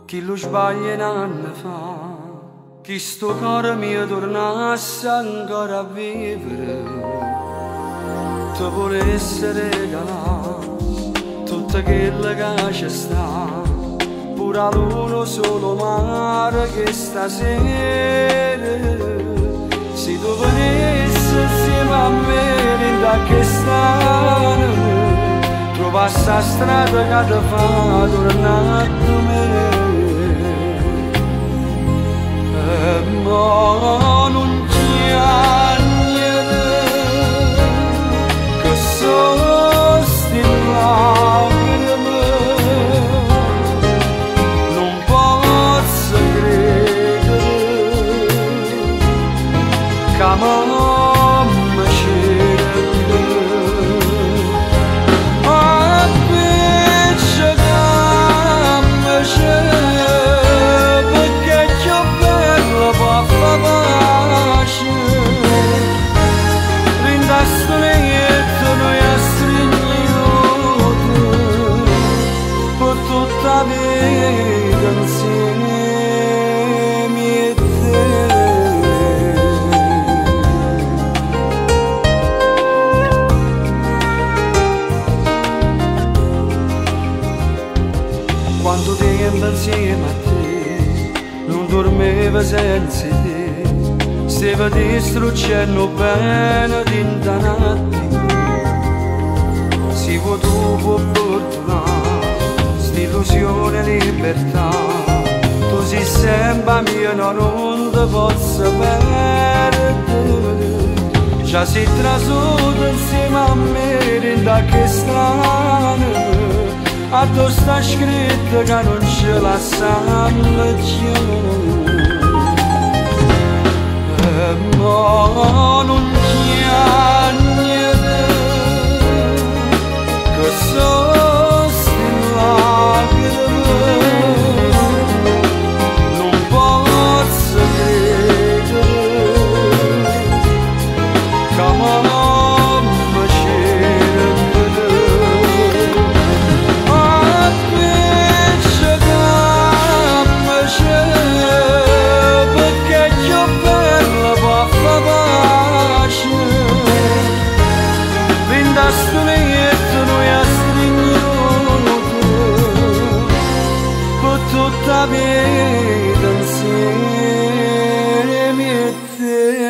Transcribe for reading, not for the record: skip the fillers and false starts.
chi lo sbaglia un anno fa, chi sto cuore mio tornasse ancora a vivere, ti volesse regalare tutto quello che ci sta, pure a l'uno solo mare che stasera, se tu venissi insieme a me in da che stanno, trovassi la strada che ti fa tornare a me. Ma non c'è niente che sosti lacrime, non posso credere che mamma cerca, ma invece che mi cerca, perché c'ho bello può far pace, rindasto leietto noi a stringere per tutta la vita insieme e te. Quanto tempo insieme a te non dormiva senza te, stava distruggendo bene dinta notte. Si può tu può perdonare st'illusione e libertà, tu sei sempre mia, non ti posso perdere, già sei trasuto insieme a me dinta che strano, addosso sta scritto che non ce la sanno più. Ma non c'è niente che sosti lacrime, non posso credere che mamma cerca, ma invece che mi cerca, perché c'ho bello può far pace, rindasto leietto noi a stringere per tutta la vita insieme e te.